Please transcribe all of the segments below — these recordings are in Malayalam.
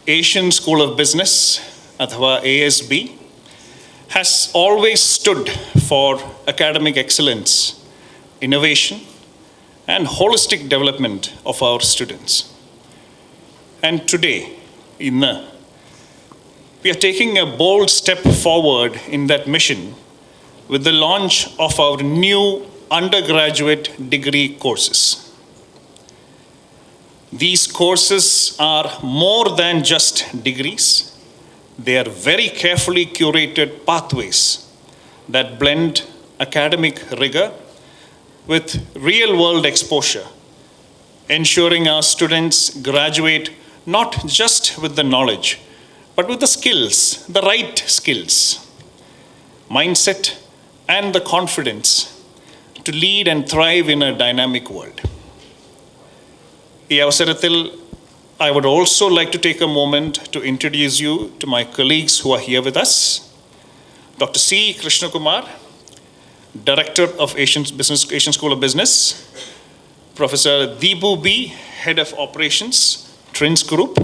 Asian School of Business, athava ASB, has always stood for academic excellence, innovation, and holistic development of our students. And today, we are taking a bold step forward in that mission with the launch of our new undergraduate degree courses. These courses are more than just degrees. They are very carefully curated pathways that blend academic rigor with real-world exposure, ensuring our students graduate not just with the knowledge, but with the skills, the right skills, mindset, and the confidence to lead and thrive in a dynamic world. I would also like to take a moment to introduce you to my colleagues who are here with us. Dr. C. Krishnakumar, Director of Asian School of Business. Professor Deepu B., Head of Operations, Trins Group.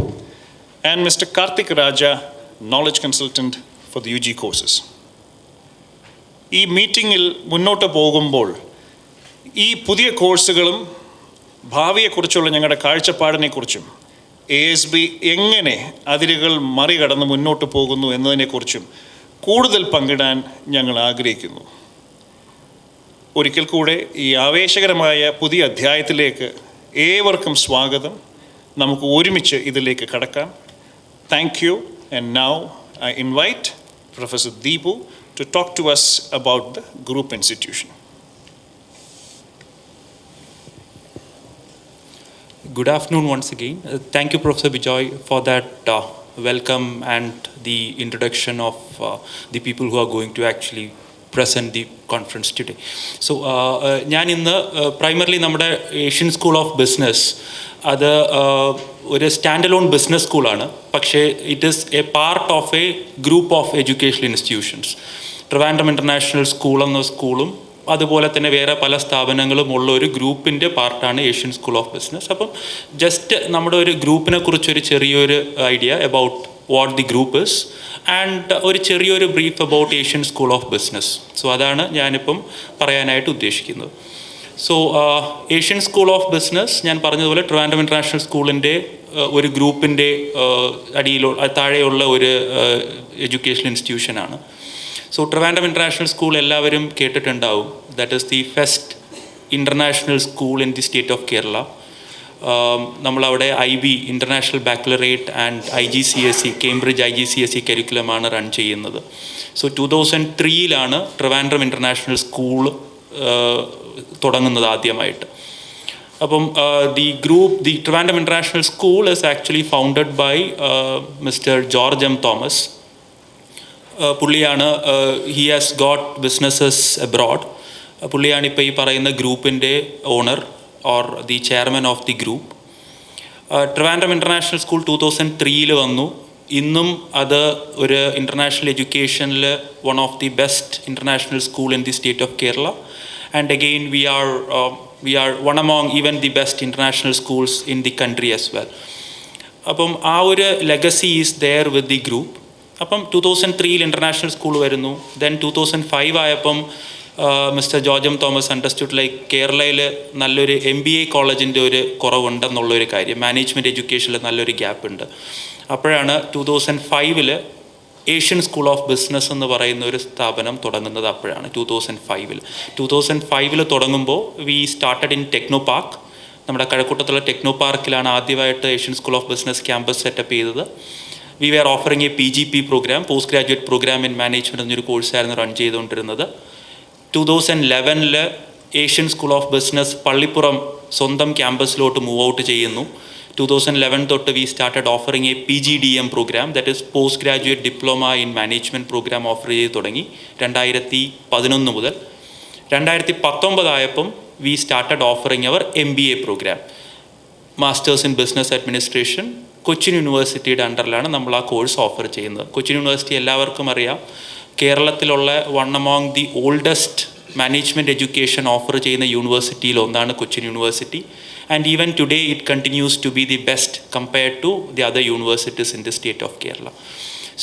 And Mr. Karthik Raja, Knowledge Consultant for the UG courses. ഈ മീറ്റിങ്ങിൽ മുന്നോട്ട് പോകുമ്പോൾ ഈ പുതിയ കോഴ്സുകളും ഭാവിയെക്കുറിച്ചുള്ള ഞങ്ങളുടെ കാഴ്ചപ്പാടിനെക്കുറിച്ചും ASB എങ്ങനെ അതിരുകൾ മറികടന്ന് മുന്നോട്ട് പോകുന്നു എന്നതിനെക്കുറിച്ചും കൂടുതൽ പങ്കിടാൻ ഞങ്ങൾ ആഗ്രഹിക്കുന്നു. ഒരിക്കൽ കൂടെ ഈ ആവേശകരമായ പുതിയ അധ്യായത്തിലേക്ക് ഏവർക്കും സ്വാഗതം. നമുക്ക് ഒരുമിച്ച് ഇതിലേക്ക് കടക്കാം. Thank you, and now I invite Professor Deepu to talk to us about the group institution. Good afternoon once again. Thank you, Professor Bijoy, for that welcome and the introduction of the people who are going to actually present the conference today. So, ഞാൻ ഇന്ന് primarily നമ്മുടെ ഏഷ്യൻ സ്കൂൾ ഓഫ് ബിസിനസ് അത് ഒരു സ്റ്റാൻഡ് അലോൺ ബിസിനസ് സ്കൂളാണ്. പക്ഷേ it is A part of A group of educational institutions. Trivandrum international school എന്ന സ്കൂളും അതുപോലെ തന്നെ വേറെ പല സ്ഥാപനങ്ങളും ഉള്ള ഒരു ഗ്രൂപ്പിൻ്റെ പാർട്ടാണ് ഏഷ്യൻ സ്കൂൾ ഓഫ് ബിസിനസ്. അപ്പം ജസ്റ്റ് നമ്മുടെ ഒരു ഗ്രൂപ്പിനെ കുറിച്ചൊരു ചെറിയൊരു idea about what the group is and ഒരു ചെറിയൊരു brief about Asian school of Business. So അതാണ് ഞാനിപ്പം പറയാനായിട്ട് ഉദ്ദേശിക്കുന്നത്. So Asian school of Business ഞാൻ പറഞ്ഞതുപോലെ ട്രിവാൻഡ്രം ഇൻ്റർനാഷണൽ സ്കൂളിൻ്റെ ഒരു ഗ്രൂപ്പിൻ്റെ താഴെയുള്ള ഒരു എഡ്യൂക്കേഷണൽ ഇൻസ്റ്റിറ്റ്യൂഷനാണ്. സോ ട്രിവാൻഡ്രം ഇൻ്റർനാഷണൽ സ്കൂൾ എല്ലാവരും കേട്ടിട്ടുണ്ടാവും. That is the first international school in the state of Kerala. നമ്മളവിടെ IB international Baccalaureate and IGCSE Cambridge IGCSE കരിക്കുലമാണ് റൺ ചെയ്യുന്നത്. സോ 2003 ട്രിവാൻഡ്രം ഇൻ്റർനാഷണൽ സ്കൂൾ തുടങ്ങുന്നത് ആദ്യമായിട്ട്. അപ്പം the Trivandrum international School is actually founded by mister George M Thomas. പുള്ളിയാണ് he has got businesses abroad. പുള്ളിയാണ് ഇപ്പോൾ ഈ പറയുന്ന ഗ്രൂപ്പിൻ്റെ owner or the chairman of the group. Trivandrum international School 2003 വന്നു. ഇന്നും അത് ഒരു ഇൻ്റർനാഷണൽ എഡ്യൂക്കേഷനിൽ one of the best international school in the state of Kerala. And again, we are one among even the best international schools in the country as well. അപ്പം ആ ഒരു legacy is there with the group. അപ്പം 2003 ഇൻ്റർനാഷണൽ സ്കൂൾ വരുന്നു. ദെൻ 2005 ആയപ്പം mister George M Thomas understood like കേരളയിൽ നല്ലൊരു MBA കോളേജിൻ്റെ ഒരു കുറവുണ്ടെന്നുള്ളൊരു കാര്യം, മാനേജ്മെൻറ്റ് എഡ്യൂക്കേഷനിൽ നല്ലൊരു ഗ്യാപ്പ് ഉണ്ട്. അപ്പോഴാണ് 2005 ഏഷ്യൻ സ്കൂൾ ഓഫ് ബിസിനസ് എന്ന് പറയുന്ന ഒരു സ്ഥാപനം തുടങ്ങുന്നത്. അപ്പോഴാണ് 2005 തുടങ്ങുമ്പോൾ we started in Technopark. നമ്മുടെ കഴക്കൂട്ടത്തുള്ള ടെക്നോ പാർക്കിലാണ് ആദ്യമായിട്ട് Asian school of Business campus setup ചെയ്തത്. We were offering a PGP programme, post graduate programme in management എന്നൊരു കോഴ്സായിരുന്നു റൺ ചെയ്തുകൊണ്ടിരുന്നത്. 2011 Asian school of Business Pallippuram സ്വന്തം ക്യാമ്പസിലോട്ട് മൂവ് ഔട്ട് ചെയ്യുന്നു. 2011 തൊട്ട് we started offering a PGDM programme, that is post graduate diploma in management programme offer ചെയ്ത് തുടങ്ങി 2011 മുതൽ. 2019 ആയപ്പം V started offering our MBA programme, masters in business administration. Cochin യൂണിവേഴ്സിറ്റിയുടെ അണ്ടറിലാണ് നമ്മൾ ആ കോഴ്സ് ഓഫർ ചെയ്യുന്നത്. കൊച്ചിൻ യൂണിവേഴ്സിറ്റി എല്ലാവർക്കും അറിയാം, കേരളത്തിലുള്ള one among the oldest management education offer ചെയ്യുന്ന യൂണിവേഴ്സിറ്റിയിൽ ഒന്നാണ് Cochin university. and even today it continues to be the best compared to the other universities in the state of Kerala.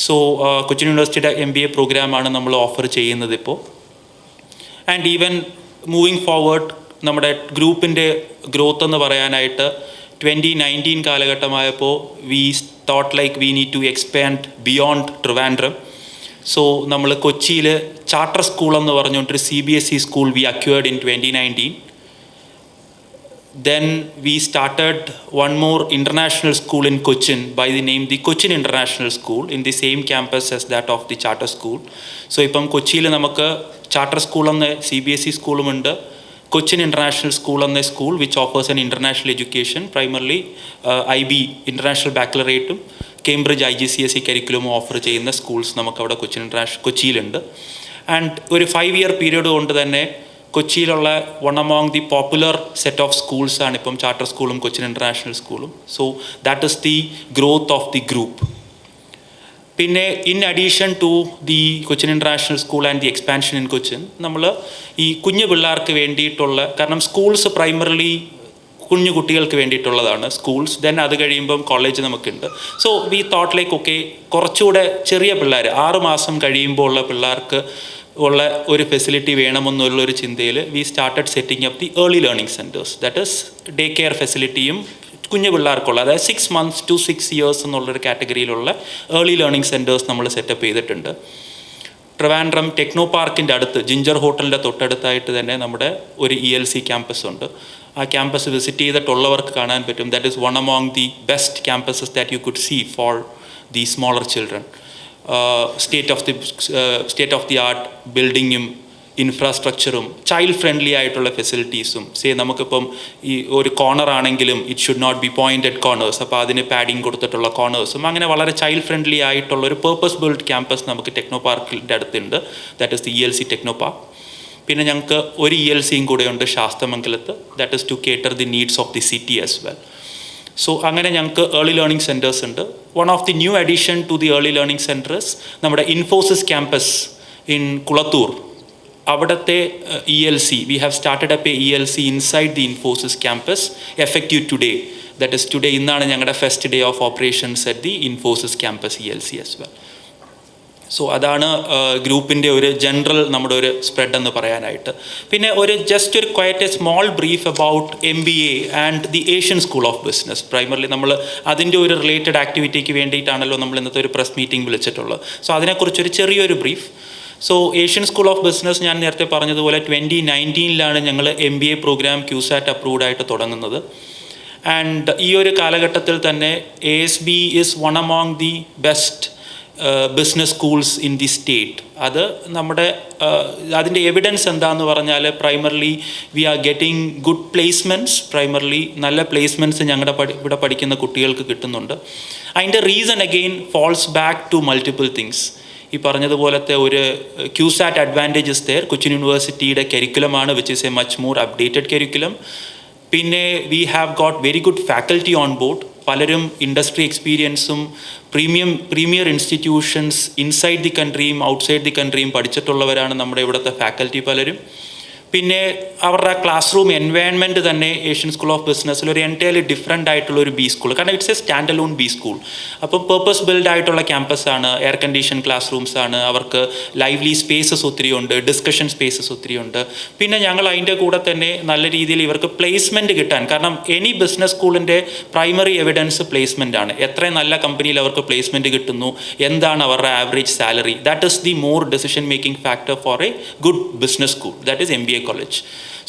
So Cochin University MBA പ്രോഗ്രാമാണ് നമ്മൾ ഓഫർ ചെയ്യുന്നത് ഇപ്പോൾ. ആൻഡ് ഈവൻ മൂവിങ് ഫോർവേഡ് നമ്മുടെ ഗ്രൂപ്പിൻ്റെ ഗ്രോത്ത് എന്ന് പറയാനായിട്ട് 2019 കാലഘട്ടമായപ്പോൾ we thought like we need to expand beyond Trivandrum. So നമ്മൾ കൊച്ചിയിൽ ചാർട്ടർ സ്കൂൾ എന്ന് പറഞ്ഞുകൊണ്ടൊരു CBSE school we acquired in 2019. Then we started one more international school in Cochin by the name the Cochin International School in the same campus as that of the charter school. So ഇപ്പം കൊച്ചിയിൽ നമുക്ക് ചാർട്ടർ സ്കൂൾ എന്ന CBSE സ്കൂളുമുണ്ട്, Cochin International School എന്ന school which offers an international education, primarily IB International Baccalaureate, Cambridge IGCSE curriculum offer ചെയ്യുന്ന സ്കൂൾസ് നമുക്കവിടെ കൊച്ചിയിലുണ്ട്. ആൻഡ് ഒരു 5 year പീരീഡ് കൊണ്ട് തന്നെ കൊച്ചിയിലുള്ള one among the popular set of schools ആണ് ഇപ്പം ചാർട്ടർ സ്കൂളും കൊച്ചിൻ ഇൻ്റർനാഷണൽ സ്കൂളും. So that is the growth of the group. പിന്നെ in addition to the Cochin International School and the expansion in Cochin, നമ്മൾ ഈ കുഞ്ഞു പിള്ളേർക്ക് വേണ്ടിയിട്ടുള്ള, കാരണം സ്കൂൾസ് പ്രൈമറിലി കുഞ്ഞു കുട്ടികൾക്ക് വേണ്ടിയിട്ടുള്ളതാണ് സ്കൂൾസ്, ദെൻ അത് കഴിയുമ്പം കോളേജ് നമുക്കുണ്ട്. So we thought like okay, കുറച്ചുകൂടെ ചെറിയ പിള്ളേർ 6 മാസം കഴിയുമ്പോൾ ഉള്ള പിള്ളേർക്ക് ഉള്ള ഒരു ഫെസിലിറ്റി വേണമെന്നുള്ളൊരു ചിന്തയിൽ we started setting up the early learning centres. That is day care ഫെസിലിറ്റിയും കുഞ്ഞു പിള്ളേർക്കുള്ള, അതായത് 6 months to 6 years എന്നുള്ളൊരു കാറ്റഗറിയിലുള്ള ഏർലി ലേണിംഗ് സെൻറ്റേഴ്സ് നമ്മൾ സെറ്റപ്പ് ചെയ്തിട്ടുണ്ട്. ട്രിവാൻഡ്രം ടെക്നോ പാർക്കിൻ്റെ അടുത്ത്, ജിഞ്ചർ ഹോട്ടലിൻ്റെ തൊട്ടടുത്തായിട്ട് തന്നെ നമ്മുടെ ഒരു ELC ക്യാമ്പസ് ഉണ്ട്. ആ ക്യാമ്പസ് വിസിറ്റ് ചെയ്തിട്ടുള്ളവർക്ക് കാണാൻ പറ്റും. That is one among the best campuses that you could see for the smaller children. State of the art ബിൽഡിങ്ങും ഇൻഫ്രാസ്ട്രക്ചറും ചൈൽഡ് ഫ്രണ്ട്ലി ആയിട്ടുള്ള ഫെസിലിറ്റീസും. നമുക്കിപ്പം ഈ ഒരു കോർണർ ആണെങ്കിലും it should not be pointed corners, അപ്പോൾ അതിന് പാഡിങ് കൊടുത്തിട്ടുള്ള കോർണേഴ്സും, അങ്ങനെ വളരെ ചൈൽഡ് ഫ്രണ്ട്ലി ആയിട്ടുള്ള ഒരു പേർപ്പസ് ബിൽഡ് ക്യാമ്പസ് നമുക്ക് ടെക്നോ പാർക്കിൻ്റെ അടുത്തുണ്ട്. That is the ELC Techno Park. പിന്നെ ഞങ്ങൾക്ക് ഒരു ELCയും കൂടെ ഉണ്ട് ശാസ്തമംഗലത്ത്. That is to cater the needs of the city as well. So അങ്ങനെ ഞങ്ങൾക്ക് ഏർലി ലേണിംഗ് സെൻറ്റേഴ്സ് ഉണ്ട്. One of the new addition to the early learning centres നമ്മുടെ ഇൻഫോസിസ് ക്യാമ്പസ് ഇൻ കുളത്തൂർ, അവിടുത്തെ ELC, we have started up a ELC inside the Infosys campus effective today. That is today, ഇന്നാണ് ഞങ്ങളുടെ first day of operations at the Infosys campus ELC as well. So അതാണ് ഗ്രൂപ്പിൻ്റെ ഒരു ജനറൽ നമ്മുടെ ഒരു സ്പ്രെഡ് എന്ന് പറയാനായിട്ട്. പിന്നെ ഒരു ജസ്റ്റ് ഒരു quiet A small brief about MBA and the Asian school of business. Primarily നമ്മൾ അതിൻ്റെ ഒരു റിലേറ്റഡ് ആക്ടിവിറ്റിക്ക് വേണ്ടിയിട്ടാണല്ലോ നമ്മൾ ഇന്നത്തെ ഒരു പ്രസ് മീറ്റിംഗ് വിളിച്ചിട്ടുള്ളത്. സോ അതിനെക്കുറിച്ചൊരു ചെറിയൊരു brief. So Asian school of Business, ഞാൻ നേരത്തെ പറഞ്ഞതുപോലെ 2019 ഞങ്ങൾ MBA പ്രോഗ്രാം QSAT അപ്രൂവ്ഡ് ആയിട്ട് തുടങ്ങുന്നത്. ആൻഡ് ഈ ഒരു കാലഘട്ടത്തിൽ തന്നെ ASB is one among the best business schools in the state. അത് നമ്മുടെ അതിൻ്റെ എവിഡൻസ് എന്താണെന്ന് പറഞ്ഞാൽ primarily we are getting good placements. Primarily നല്ല പ്ലേസ്മെൻറ്റ്സ് ഞങ്ങളുടെ ഇവിടെ പഠിക്കുന്ന കുട്ടികൾക്ക് കിട്ടുന്നുണ്ട്. അതിൻ്റെ reason again falls back to multiple things. ഈ പറഞ്ഞതുപോലത്തെ ഒരു QSAT അഡ്വാൻറ്റേജസ് ദെയർ. കൊച്ചിൻ യൂണിവേഴ്സിറ്റിയുടെ കരിക്കുലമാണ് which is a much more updated curriculum. പിന്നെ we have got very good faculty on board. പലരും ഇൻഡസ്ട്രി എക്സ്പീരിയൻസും പ്രീമിയർ ഇൻസ്റ്റിറ്റ്യൂഷൻസ് ഇൻസൈഡ് ദി കൺട്രിയും ഔട്ട്സൈഡ് ദി കൺട്രിയും പഠിച്ചിട്ടുള്ളവരാണ് നമ്മുടെ ഇവിടുത്തെ ഫാക്കൽറ്റി പലരും. പിന്നെ അവരുടെ ക്ലാസ് റൂം എൻവയൺമെൻറ്റ് തന്നെ ഏഷ്യൻ സ്കൂൾ ഓഫ് ബിസിനസ്സിൽ ഒരു എൻറ്റയർലി ഡിഫറെൻ്റ് ആയിട്ടുള്ള ഒരു ബി സ്കൂൾ. കാരണം it's a stand alone B school. അപ്പം പേർപ്പസ് ബിൽഡ് ആയിട്ടുള്ള ക്യാമ്പസാണ്, എയർ കണ്ടീഷൻ ക്ലാസ് റൂംസ് ആണ്, അവർക്ക് ലൈവ്ലി സ്പേസസ് ഒത്തിരി ഉണ്ട്, ഡിസ്കഷൻ സ്പേസസ് ഒത്തിരി ഉണ്ട്. പിന്നെ ഞങ്ങൾ അതിൻ്റെ കൂടെ തന്നെ നല്ല രീതിയിൽ ഇവർക്ക് പ്ലേസ്മെൻറ്റ് കിട്ടാൻ, കാരണം എനി ബിസിനസ് സ്കൂളിൻ്റെ പ്രൈമറി എവിഡൻസ് പ്ലേസ്മെൻ്റ് ആണ്. എത്ര നല്ല കമ്പനിയിൽ അവർക്ക് പ്ലേസ്മെൻറ്റ് കിട്ടുന്നു, എന്താണ് അവരുടെ average salary, that is the more decision making factor for a good business school, that is MBA college.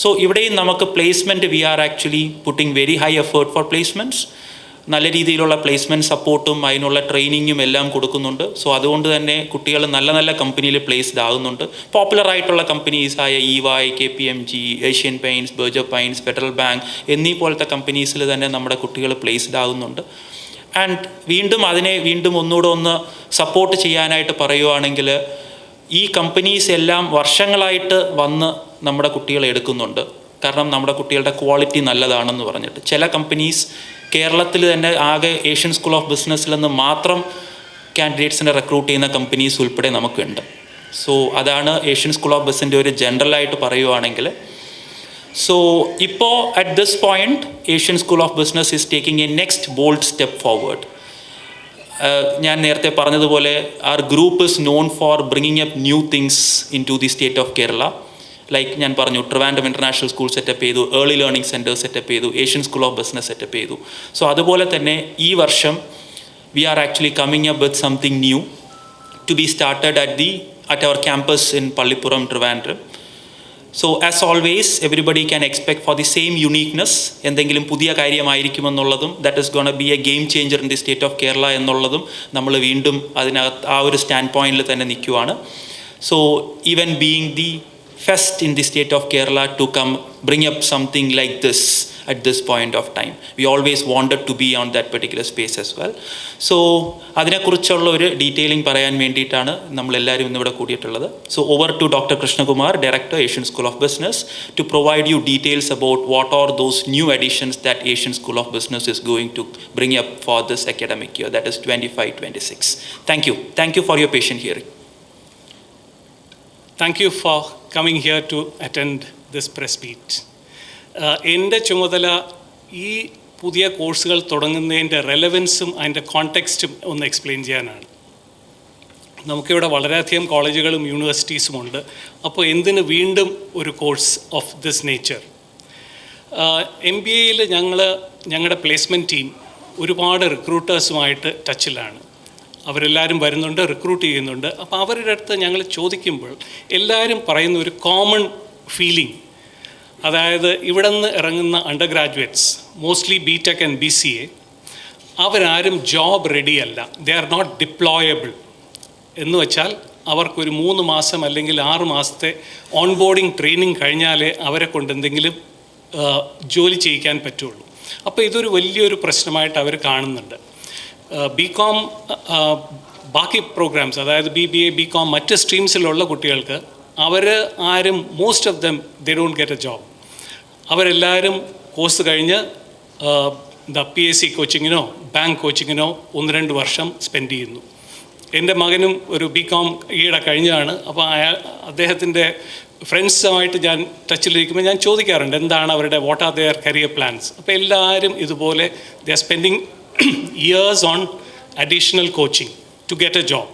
So ഇവിടെയും നമുക്ക് placement, we are actually putting very high effort for placements. നല്ല രീതിയിലുള്ള പ്ലേസ്മെൻറ്റ് സപ്പോർട്ടും അതിനുള്ള ട്രെയിനിങ്ങും എല്ലാം കൊടുക്കുന്നുണ്ട്. സോ അതുകൊണ്ട് തന്നെ കുട്ടികൾ നല്ല നല്ല കമ്പനിയിൽ പ്ലേസ്ഡ് ആകുന്നുണ്ട്. പോപ്പുലറായിട്ടുള്ള കമ്പനീസായ EY, KPMG, Asian paints, Berger paints, federal bank എന്നീ പോലത്തെ കമ്പനീസിൽ തന്നെ നമ്മുടെ കുട്ടികൾ പ്ലേസ്ഡ് ആകുന്നുണ്ട്. ആൻഡ് വീണ്ടും ഒന്നുകൂടെ ഒന്ന് സപ്പോർട്ട് ചെയ്യാനായിട്ട് പറയുവാണെങ്കിൽ, ഈ കമ്പനീസ് എല്ലാം വർഷങ്ങളായിട്ട് വന്ന് നമ്മുടെ കുട്ടികളെ എടുക്കുന്നുണ്ട്. കാരണം നമ്മുടെ കുട്ടികളുടെ ക്വാളിറ്റി നല്ലതാണെന്ന് പറഞ്ഞിട്ട്. ചില കമ്പനീസ് കേരളത്തിൽ തന്നെ ആകെ ഏഷ്യൻ സ്കൂൾ ഓഫ് ബിസിനസ്സിൽ നിന്ന് മാത്രം കാൻഡിഡേറ്റ്സിനെ റിക്രൂട്ട് ചെയ്യുന്ന കമ്പനീസ് ഉൾപ്പെടെ നമുക്കുണ്ട്. സോ അതാണ് ഏഷ്യൻ സ്കൂൾ ഓഫ് ബിസിൻ്റെ ഒരു ജനറലായിട്ട് പറയുവാണെങ്കിൽ. So, at this point, Asian School of Business is taking a next bold step forward. ഞാൻ നേരത്തെ പറഞ്ഞതുപോലെ our group is known for bringing up new things into the state of Kerala. Like ഞാൻ പറഞ്ഞു, ട്രിവാൻഡ്രം ഇൻ്റർനാഷണൽ സ്കൂൾ സെറ്റപ്പ് ചെയ്തു, ഏർലി ലേണിംഗ് സെൻറ്റർ സെറ്റപ്പ് ചെയ്തു, Asian school of business set up ചെയ്തു. സോ അതുപോലെ തന്നെ ഈ വർഷം we are actually coming up with something new to be started at our campus in Pallipuram, Trivandrum. So as always, everybody can expect for the same uniqueness, എന്തെങ്കിലും പുതിയ കാര്യമായിരിക്കുമെന്നുള്ളതും, that is going to be a game changer in the state of Kerala എന്നുള്ളതും നമ്മൾ വീണ്ടും അതിനകത്ത് ആ ഒരു സ്റ്റാൻഡ് പോയിന്റിൽ തന്നെ നിൽക്കുവാണ്. So even being the first in the state of Kerala to come bring up something like this at this point of time, we always wanted to be on that particular space as well. So അതിനെക്കുറിച്ചുള്ള ഒരു ഡീറ്റെയിലിംഗ് പറയാൻ വേണ്ടിയിട്ടാണ് നമ്മളെല്ലാവരും ഇന്നിവിടെ കൂടിയിട്ടുള്ളത്. So over to Dr. Krishnakumar, Director, Asian School of Business, to provide you details about what are those new additions that Asian School of Business is going to bring up for this academic year, that is 25-26. Thank you for your patient hearing. Thank you for coming here to attend this press meet. എൻ്റെ ചുമതല ഈ പുതിയ കോഴ്സുകൾ തുടങ്ങുന്നതിൻ്റെ റെലവൻസും അതിൻ്റെ കോണ്ടെക്സ്റ്റും ഒന്ന് എക്സ്പ്ലെയിൻ ചെയ്യാനാണ്. നമുക്കിവിടെ വളരെയധികം കോളേജുകളും യൂണിവേഴ്സിറ്റീസും ഉണ്ട്. അപ്പോൾ എന്തിന് വീണ്ടും ഒരു കോഴ്സ് ഓഫ് ദിസ് നേച്ചർ? MBAയിൽ ഞങ്ങളുടെ പ്ലേസ്മെൻറ്റ് ടീം ഒരുപാട് റിക്രൂട്ടേഴ്സുമായിട്ട് ടച്ചിലാണ്. അവരെല്ലാവരും വരുന്നുണ്ട്, റിക്രൂട്ട് ചെയ്യുന്നുണ്ട്. അപ്പോൾ അവരുടെ അടുത്ത് ഞങ്ങൾ ചോദിക്കുമ്പോൾ എല്ലാവരും പറയുന്ന ഒരു കോമൺ ഫീലിംഗ്, അതായത് ഇവിടെ നിന്ന് ഇറങ്ങുന്ന undergraduates, mostly BTech and BCA, അവരാരും ജോബ് റെഡിയല്ല. They are not deployable. എന്ന് വെച്ചാൽ അവർക്കൊരു 3 മാസം അല്ലെങ്കിൽ 6 മാസത്തെ ഓൺബോർഡിങ് ട്രെയിനിങ് കഴിഞ്ഞാലേ അവരെ കൊണ്ട് എന്തെങ്കിലും ജോലി ചെയ്യിക്കാൻ പറ്റുള്ളൂ. അപ്പോൾ ഇതൊരു വലിയൊരു പ്രശ്നമായിട്ട് അവർ കാണുന്നുണ്ട്. BCom ബാക്കി പ്രോഗ്രാംസ്, അതായത് BBA, BCom മറ്റ് സ്ട്രീംസിലുള്ള കുട്ടികൾക്ക് ആരും most of them they don't get A job. അവരെല്ലാവരും കോഴ്സ് കഴിഞ്ഞ് PSC കോച്ചിങ്ങിനോ ബാങ്ക് കോച്ചിങ്ങിനോ 1-2 വർഷം സ്പെൻഡ് ചെയ്യുന്നു. എൻ്റെ മകനും ഒരു BCom ഈയിടെ കഴിഞ്ഞതാണ്. അപ്പോൾ അദ്ദേഹത്തിൻ്റെ ഫ്രണ്ട്സുമായിട്ട് ഞാൻ ടച്ചിലിരിക്കുമ്പോൾ ഞാൻ ചോദിക്കാറുണ്ട് എന്താണ് അവരുടെ what are their career plans. അപ്പോൾ എല്ലാവരും ഇതുപോലെ they are spending years on additional coaching to get a job.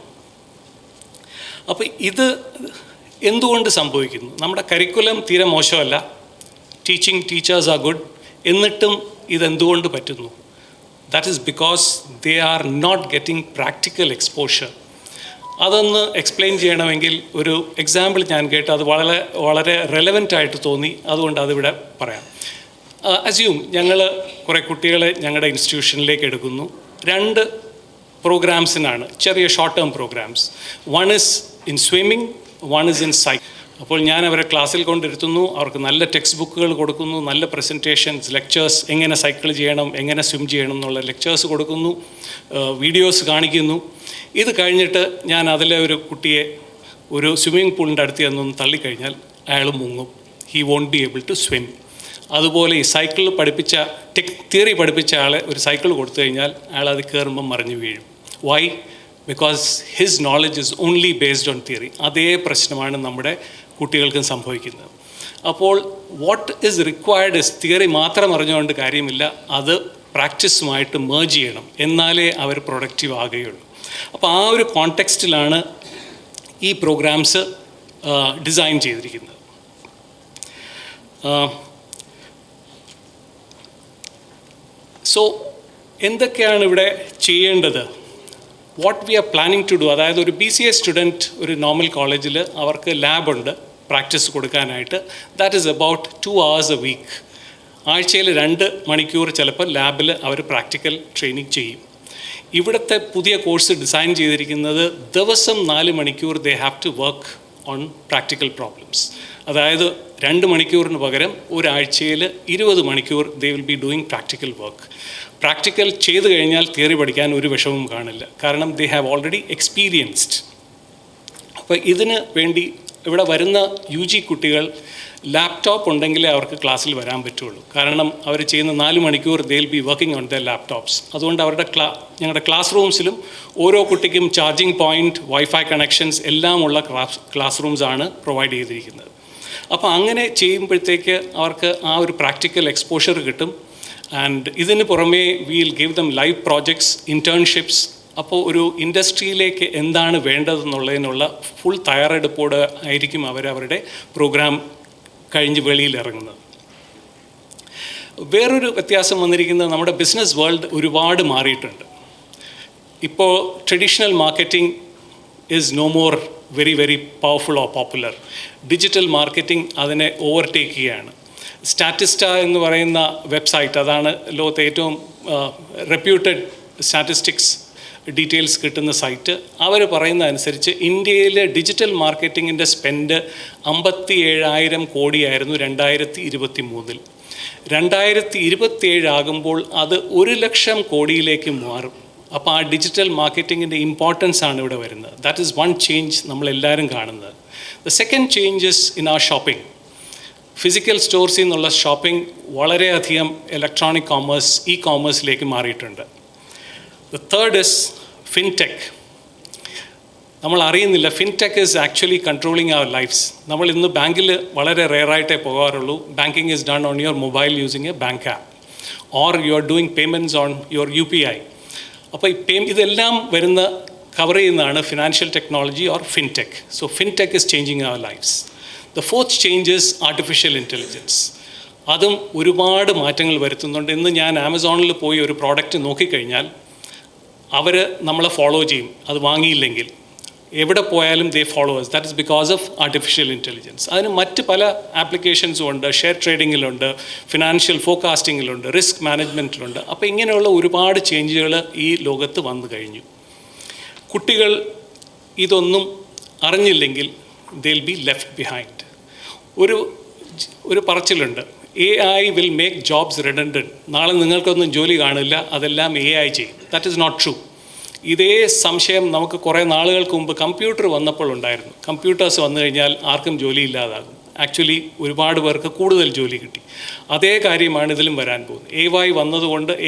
അപ്പോൾ ഇത് എന്തുകൊണ്ട് സംഭവിക്കുന്നു? നമ്മുടെ കരിക്കുലം തീരെ മോശമല്ല, ടീച്ചേഴ്സ് ആർ ഗുഡ്, എന്നിട്ടും ഇതെന്തുകൊണ്ട് പറ്റുന്നു? That is because they are not getting practical exposure. അതൊന്ന് എക്സ്പ്ലെയിൻ ചെയ്യണമെങ്കിൽ ഒരു എക്സാമ്പിൾ ഞാൻ കേട്ട് അത് വളരെ റെലവൻ്റ് ആയിട്ട് തോന്നി, അതുകൊണ്ട് അതിവിടെ പറയാം. അസ്യൂം ഞങ്ങൾ കുറേ കുട്ടികളെ ഞങ്ങളുടെ ഇൻസ്റ്റിറ്റ്യൂഷനിലേക്ക് എടുക്കുന്നു. 2 പ്രോഗ്രാംസിനാണ്, ചെറിയ short term programmes. One is in swimming, one is in cycle. അപ്പോൾ ഞാൻ അവരെ ക്ലാസ്സിൽ കൊണ്ടിരുത്തുന്നു, അവർക്ക് നല്ല ടെക്സ്റ്റ് ബുക്കുകൾ കൊടുക്കുന്നു, നല്ല പ്രസൻറ്റേഷൻസ്, ലെക്ചേഴ്സ്, എങ്ങനെ സൈക്കിൾ ചെയ്യണം, എങ്ങനെ സ്വിം ചെയ്യണം എന്നുള്ള ലെക്ചേഴ്സ് കൊടുക്കുന്നു, വീഡിയോസ് കാണിക്കുന്നു. ഇത് കഴിഞ്ഞിട്ട് ഞാൻ അതിലെ ഒരു കുട്ടിയെ ഒരു സ്വിമ്മിംഗ് പൂളിൻ്റെ അടുത്ത് ചെന്നൊന്ന് തള്ളിക്കഴിഞ്ഞാൽ അയാൾ മുങ്ങും. He won't be able to swim. അതുപോലെ ഈ സൈക്കിൾ തിയറി പഠിപ്പിച്ച ആളെ ഒരു സൈക്കിൾ കൊടുത്തു കഴിഞ്ഞാൽ അയാൾ അത് കയറുമ്പം മറിഞ്ഞു വീഴും. Why? Because his knowledge is only based on theory. അതേ പ്രശ്നമാണ് നമ്മുടെ കുട്ടികൾക്കും സംഭവിക്കുന്നത്. അപ്പോൾ what is required is theory മാത്രം അറിഞ്ഞുകൊണ്ട് കാര്യമില്ല, അത് പ്രാക്ടീസുമായിട്ട് മേർജ് ചെയ്യണം, എന്നാലേ അവർ പ്രൊഡക്റ്റീവ് ആകുകയുള്ളൂ. അപ്പോൾ ആ ഒരു കോണ്ടെക്സ്റ്റിലാണ് ഈ പ്രോഗ്രാംസ് ഡിസൈൻ ചെയ്തിരിക്കുന്നത്. സോ എന്തൊക്കെയാണ് ഇവിടെ ചെയ്യേണ്ടത്? What we are planning to do, അതായത് ഒരു BCA സ്റ്റുഡൻറ്റ് ഒരു നോർമൽ കോളേജിൽ അവർക്ക് ലാബുണ്ട് പ്രാക്ടീസ് കൊടുക്കാനായിട്ട്. That is about 2 hours a week. ആഴ്ചയിൽ 2 മണിക്കൂർ ചിലപ്പോൾ ലാബിൽ അവർ പ്രാക്ടിക്കൽ ട്രെയിനിങ് ചെയ്യും. ഇവിടുത്തെ പുതിയ കോഴ്സ് ഡിസൈൻ ചെയ്തിരിക്കുന്നത് ദിവസം 4 മണിക്കൂർ they have to work on practical problems. അതായത് 2 മണിക്കൂറിന് പകരം ഒരാഴ്ചയിൽ 20 മണിക്കൂർ they will be doing practical work. Practical ചെയ്ത് കഴിഞ്ഞാൽ തിയറി പഠിക്കാൻ ഒരു വിഷമവും കാണില്ല, കാരണം ദേ ഹാവ് ഓൾറെഡി എക്സ്പീരിയൻസ്ഡ്. അപ്പോൾ ഇതിന് വേണ്ടി ഇവിടെ വരുന്ന UG കുട്ടികൾ ലാപ്ടോപ്പ് ഉണ്ടെങ്കിലേ അവർക്ക് ക്ലാസ്സിൽ വരാൻ പറ്റുള്ളൂ. കാരണം അവർ ചെയ്യുന്ന 4 മണിക്കൂർ they will be working on the laptops. അതുകൊണ്ട് അവരുടെ ഞങ്ങളുടെ ക്ലാസ് റൂംസിലും ഓരോ കുട്ടിക്കും ചാർജിങ് പോയിൻറ്റ്, വൈഫൈ കണക്ഷൻസ് എല്ലാം ഉള്ള ക്ലാസ് റൂംസാണ് പ്രൊവൈഡ് ചെയ്തിരിക്കുന്നത്. അപ്പോൾ അങ്ങനെ ചെയ്യുമ്പോഴത്തേക്ക് അവർക്ക് ആ ഒരു പ്രാക്ടിക്കൽ എക്സ്പോഷർ കിട്ടും. ആൻഡ് ഇതിന് പുറമേ will give them live projects, internships. അപ്പോൾ ഒരു ഇൻഡസ്ട്രിയിലേക്ക് എന്താണ് വേണ്ടതെന്നുള്ളതിനുള്ള ഫുൾ തയ്യാറെടുപ്പോടെ ആയിരിക്കും അവരവരുടെ പ്രോഗ്രാം കഴിഞ്ഞ് വെളിയിലിറങ്ങുന്നത്. വേറൊരു വ്യത്യാസം വന്നിരിക്കുന്നത് നമ്മുടെ ബിസിനസ് വേൾഡ് ഒരുപാട് മാറിയിട്ടുണ്ട്. ഇപ്പോൾ traditional marketing is no more very very powerful or popular. Digital marketing അതിനെ ഓവർടേക്ക് ചെയ്യുകയാണ്. സ്റ്റാറ്റിസ്റ്റ എന്ന് പറയുന്ന വെബ്സൈറ്റ്, അതാണ് ലോകത്തെ ഏറ്റവും റെപ്യൂട്ടഡ് സ്റ്റാറ്റിസ്റ്റിക്സ് ഡീറ്റെയിൽസ് കിട്ടുന്ന സൈറ്റ്. അവർ പറയുന്ന അനുസരിച്ച് ഇന്ത്യയിലെ ഡിജിറ്റൽ മാർക്കറ്റിങ്ങിൻ്റെ സ്പെൻഡ് 57,000 കോടിയായിരുന്നു 2023. 2027 ആകുമ്പോൾ അത് 1,00,000 കോടിയിലേക്ക് മാറും. അപ്പോൾ ആ ഡിജിറ്റൽ മാർക്കറ്റിങ്ങിൻ്റെ ഇമ്പോർട്ടൻസ് ആണ് ഇവിടെ വരുന്നത്. ദാറ്റ് ഈസ് വൺ ചേഞ്ച് നമ്മളെല്ലാവരും കാണുന്നത്. The second change is in our shopping. Physical സ്റ്റോഴ്സിൽ നിന്നുള്ള ഷോപ്പിംഗ് വളരെയധികം ഇലക്ട്രോണിക് കോമേഴ്സ്, ഇ കോമേഴ്സിലേക്ക് മാറിയിട്ടുണ്ട്. The third is fintech. നമ്മൾ അറിയുന്നില്ല, fintech is actually controlling our lives. നമ്മൾ ഇന്ന് ബാങ്കിൽ വളരെ റെയറായിട്ടേ പോകാറുള്ളൂ. Banking is done on your mobile using a bank app, or you are doing payments on your UPI. അപ്പോൾ ഇതെല്ലാം വരുന്ന കവർ ചെയ്യുന്നതാണ് financial technology or fintech. So fintech is changing our lives. The fourth change is artificial intelligence. അതും ഒരുപാട് മാറ്റങ്ങൾ വരുത്തുന്നുണ്ട്. ഇന്ന് ഞാൻ ആമസോണിൽ പോയി ഒരു പ്രോഡക്റ്റ് നോക്കിക്കഴിഞ്ഞാൽ അവർ നമ്മളെ ഫോളോ ചെയ്യും. അത് വാങ്ങിയില്ലെങ്കിൽ എവിടെ പോയാലും ദേ followers. That is because of artificial intelligence. അതിന് മറ്റ് പല ആപ്ലിക്കേഷൻസും ഉണ്ട്. ഷെയർ ട്രേഡിങ്ങിലുണ്ട്, ഫിനാൻഷ്യൽ ഫോർകാസ്റ്റിങ്ങിലുണ്ട്, റിസ്ക് മാനേജ്മെൻറ്റിലുണ്ട്. അപ്പോൾ ഇങ്ങനെയുള്ള ഒരുപാട് ചേഞ്ചുകൾ ഈ ലോകത്ത് വന്നു കഴിഞ്ഞു. കുട്ടികൾ ഇതൊന്നും അറിഞ്ഞില്ലെങ്കിൽ they will be left behind. ഒരു പറച്ചിലുണ്ട്, AI will make jobs redundant. നാളെ നിങ്ങൾക്കൊന്നും ജോലി കാണില്ല, അതെല്ലാം AI ചെയ്യും. That is not true. ഇതേ സംശയം നമുക്ക് കുറേ നാളുകൾക്ക് മുമ്പ് കമ്പ്യൂട്ടർ വന്നപ്പോൾ ഉണ്ടായിരുന്നു. കമ്പ്യൂട്ടേഴ്സ് വന്നു കഴിഞ്ഞാൽ ആർക്കും ജോലി ഇല്ലാതാകും. ആക്ച്വലി ഒരുപാട് പേർക്ക് കൂടുതൽ ജോലി കിട്ടി. അതേ കാര്യമാണ് ഇതിലും വരാൻ പോകുന്നത്.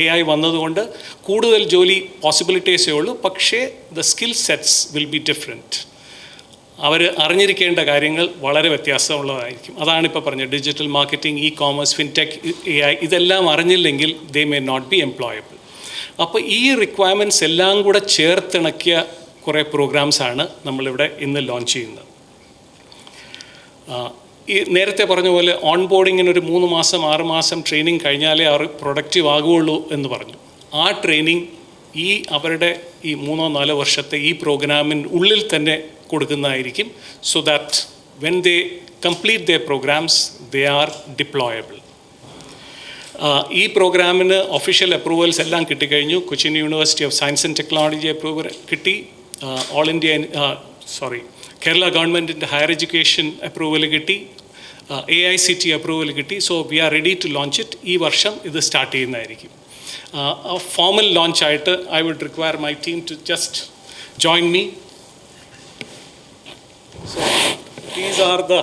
AI വന്നതുകൊണ്ട് കൂടുതൽ ജോലി പോസിബിലിറ്റീസേ ഉള്ളൂ. പക്ഷേ the skill sets will be different. അവർ അറിഞ്ഞിരിക്കേണ്ട കാര്യങ്ങൾ വളരെ വ്യത്യാസമുള്ളതായിരിക്കും. അതാണിപ്പോൾ പറഞ്ഞത്, digital marketing, e commerce, fintech, AI ഇതെല്ലാം അറിഞ്ഞില്ലെങ്കിൽ they may not be employable. അപ്പോൾ ഈ റിക്വയർമെൻറ്റ്സ് എല്ലാം കൂടെ ചേർത്തിണക്കിയ കുറേ പ്രോഗ്രാംസാണ് നമ്മളിവിടെ ഇന്ന് ലോഞ്ച് ചെയ്യുന്നത്. ഈ നേരത്തെ പറഞ്ഞ പോലെ ഓൺ ബോർഡിങ്ങിന് ഒരു 3 മാസം 6 മാസം ട്രെയിനിങ് കഴിഞ്ഞാലേ അവർ പ്രൊഡക്റ്റീവ് ആകുകയുള്ളൂ എന്ന് പറഞ്ഞു. ആ ട്രെയിനിങ് അവരുടെ ഈ 3-4 വർഷത്തെ ഈ പ്രോഗ്രാമിന് ഉള്ളിൽ തന്നെ കൊടുക്കുന്നതായിരിക്കും. So that when they complete their programmes they are deployable. ഈ പ്രോഗ്രാമിന് ഒഫീഷ്യൽ അപ്രൂവൽസ് എല്ലാം കിട്ടിക്കഴിഞ്ഞു. Cochin University of Science and Technology approval കിട്ടി. കേരള ഗവൺമെൻറ്റിൻ്റെ ഹയർ എഡ്യൂക്കേഷൻ അപ്രൂവൽ കിട്ടി. AICT അപ്രൂവൽ കിട്ടി. So we are ready to launch it. ഈ വർഷം ഇത് സ്റ്റാർട്ട് ചെയ്യുന്നതായിരിക്കും. ഫോമൽ ലോഞ്ചായിട്ട് I would require my team to just join me. So these are the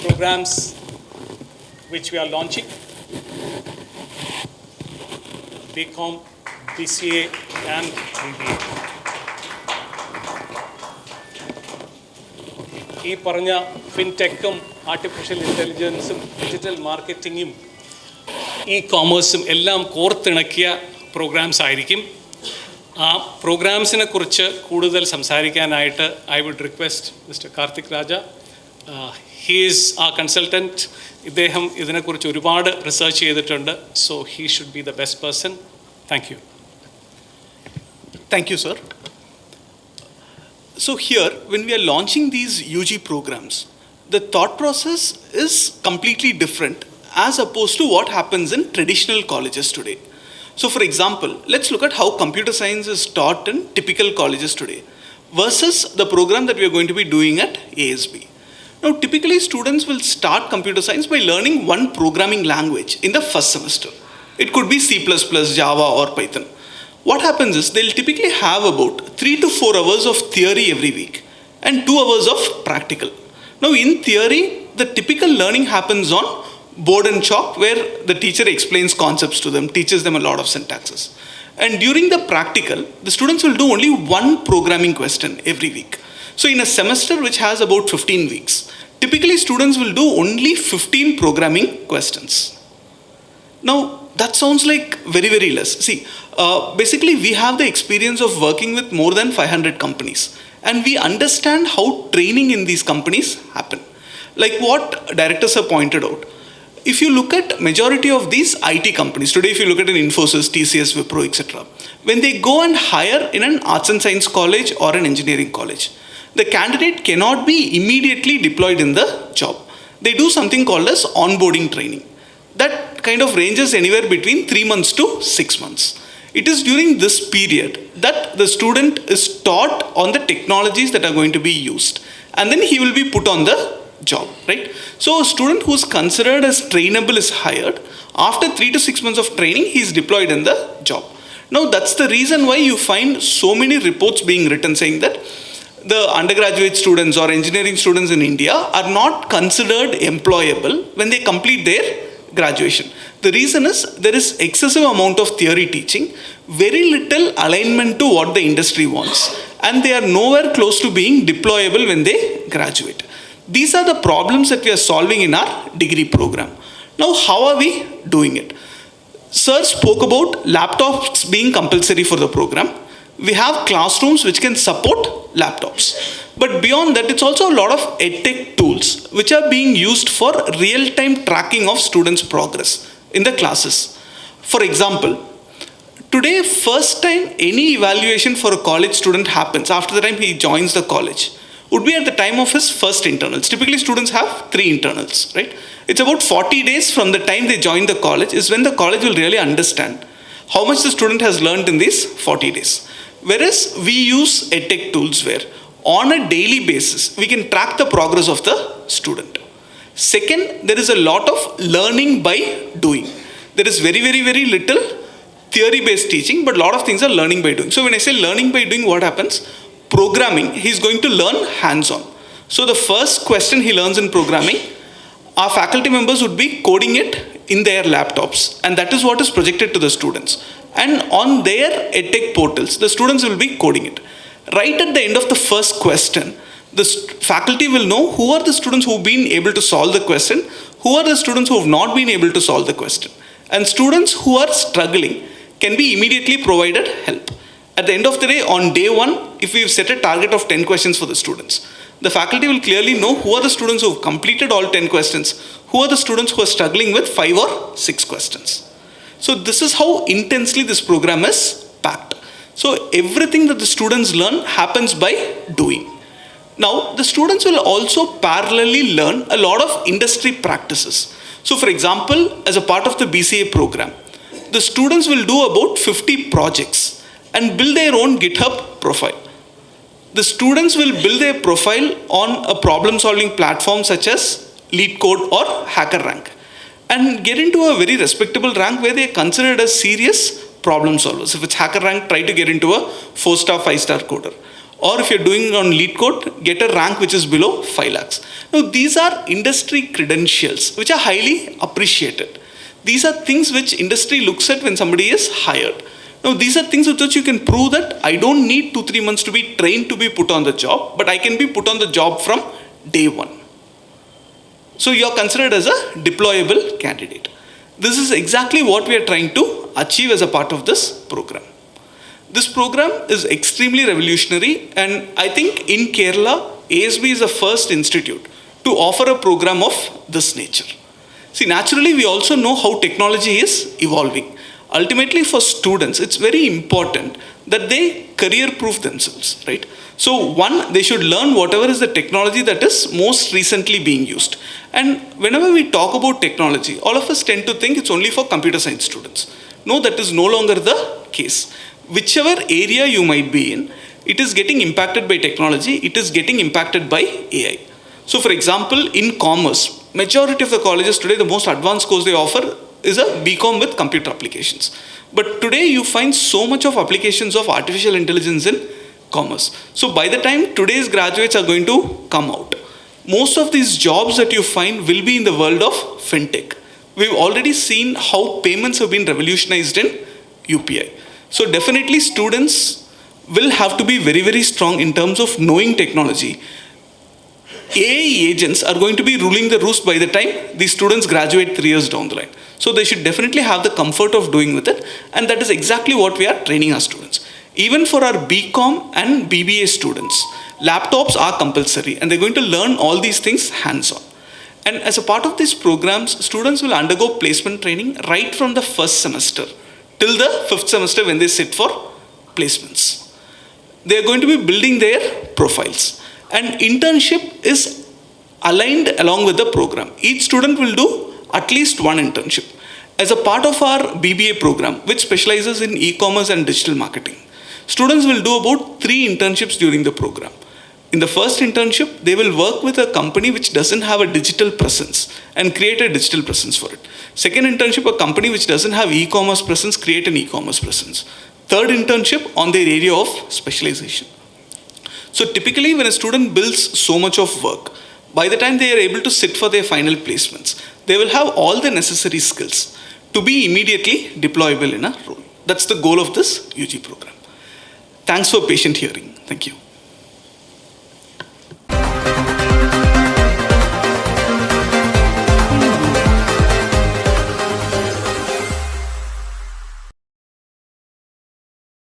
programs which we are launching. BCom, BCA and BBA. ഈ പറഞ്ഞ ഫിൻടെക്കും ആർട്ടിഫിഷ്യൽ ഇൻ്റലിജൻസും ഡിജിറ്റൽ മാർക്കറ്റിങ്ങും ഇ കോമേഴ്സും എല്ലാം കോർത്തിണക്കിയ പ്രോഗ്രാംസ് ആയിരിക്കും. ആ പ്രോഗ്രാംസിനെ കുറിച്ച് കൂടുതൽ സംസാരിക്കാനായിട്ട് I would request mister Karthik Raja. He is a consultant. ഇദ്ദേഹം ഇതിനെക്കുറിച്ച് ഒരുപാട് റിസർച്ച് ചെയ്തിട്ടുണ്ട്. So he should be the best person. Thank you. Thank you, sir. So here, when we are launching these UG programs, the thought process is completely different as opposed to what happens in traditional colleges today. So for example, let's look at how computer science is taught in typical colleges today versus the program that we are going to be doing at ASB. Now, typically students will start computer science by learning one programming language in the first semester. It could be C++, Java or Python. What happens is they'll typically have about 3 to 4 hours of theory every week and 2 hours of practical. Now in theory, the typical learning happens on board and chalk, where the teacher explains concepts to them, teaches them a lot of syntaxes. And during the practical, the students will do only one programming question every week. So in a semester which has about 15 weeks, typically students will do only 15 programming questions. Now, that sounds like very, very less. See, basically we have the experience of working with more than 500 companies, and we understand how training in these companies happen. Like what directors have pointed out. If you look at majority of these IT companies, today if you look at an Infosys, TCS, Wipro, etc., when they go and hire in an arts and science college or an engineering college, the candidate cannot be immediately deployed in the job. They do something called as onboarding training. That kind of ranges anywhere between 3 months to 6 months. It is during this period that the student is taught on the technologies that are going to be used, and then he will be put on the job, right? So a student who is considered as trainable is hired. After 3 to 6 months of training, he is deployed in the job. Now that's the reason why you find so many reports being written saying that the undergraduate students or engineering students in India are not considered employable when they complete their graduation. The reason is there is excessive amount of theory teaching, very little alignment to what the industry wants, and they are nowhere close to being deployable when they graduate. These are the problems that we are solving in our degree program. Now, how are we doing it? Sir spoke about laptops being compulsory for the program. We have classrooms which can support laptops. But beyond that, it's also a lot of edtech tools which are being used for real-time tracking of students' progress in the classes. For example, today, first time any evaluation for a college student happens after the time he joins the college would be at the time of his first internals. Typically, students have 3 internals, right? It's about 40 days from the time they join the college is when the college will really understand how much the student has learned in these 40 days. Whereas we use edtech tools where on a daily basis, we can track the progress of the student. Second, there is a lot of learning by doing. There is very, very, very little theory-based teaching, but a lot of things are learning by doing. So when I say learning by doing, what happens? Programming, he's going to learn hands-on. So the first question he learns in programming, our faculty members would be coding it in their laptops, and that is what is projected to the students. And on their edtech portals, the students will be coding it. Right at the end of the first question, the faculty will know who are the students who have been able to solve the question, who are the students who have not been able to solve the question. And students who are struggling can be immediately provided help. At the end of the day, on day 1, if we've set a target of 10 questions for the students, the faculty will clearly know who are the students who have completed all 10 questions, who are the students who are struggling with 5 or 6 questions. So this is how intensely this program is packed. So everything that the students learn happens by doing. Now, the students will also parallelly learn a lot of industry practices. So for example, as a part of the BCA program, the students will do about 50 projects and build their own GitHub profile. The students will build their profile on a problem-solving platform such as LeetCode or HackerRank and get into a very respectable rank where they are considered as serious problem solvers. If it's HackerRank, try to get into a 4-star, 5-star coder. Or if you're doing on LeetCode, get a rank which is below 5 lakhs. Now, these are industry credentials which are highly appreciated. These are things which industry looks at when somebody is hired. Now, these are things with which you can prove that I don't need 2-3 months to be trained to be put on the job, but I can be put on the job from day 1. So you are considered as a deployable candidate. This is exactly what we are trying to achieve as a part of this program. This program is extremely revolutionary, and I think in Kerala, ASB is the first institute to offer a program of this nature. See, naturally, we also know how technology is evolving. Ultimately, for students, it's very important that they career-proof themselves, right? So, one, they should learn whatever is the technology that is most recently being used. And whenever we talk about technology, all of us tend to think it's only for computer science students. No, that is no longer the case. Whichever area you might be in, it is getting impacted by technology, it is getting impacted by AI. So, for example, in commerce, majority of the colleges today, the most advanced course they offer is a BCom with computer applications. But today you find so much of applications of artificial intelligence in commerce. So by the time today's graduates are going to come out, most of these jobs that you find will be in the world of fintech. We've already seen how payments have been revolutionized in UPI. So definitely students will have to be very, very strong in terms of knowing technology. AI agents are going to be ruling the roost by the time these students graduate 3 years down the line. So they should definitely have the comfort of doing with it, and that is exactly what we are training our students. Even for our BCom and BBA students, laptops are compulsory and they're going to learn all these things hands-on. And as a part of these programs, students will undergo placement training right from the first semester till the 5th semester when they sit for placements. They are going to be building their profiles. And internship is aligned along with the program. Each student will do at least one internship. As a part of our BBA program, which specializes in e-commerce and digital marketing, students will do about 3 internships during the program. In the first internship, they will work with a company which doesn't have a digital presence and create a digital presence for it. Second internship, a company which doesn't have e-commerce presence, create an e-commerce presence. Third internship, on their area of specialization. So typically when a student builds so much of work, by the time they are able to sit for their final placements, they will have all the necessary skills to be immediately deployable in a role. That's the goal of this UG program. Thanks for patient hearing. Thank you.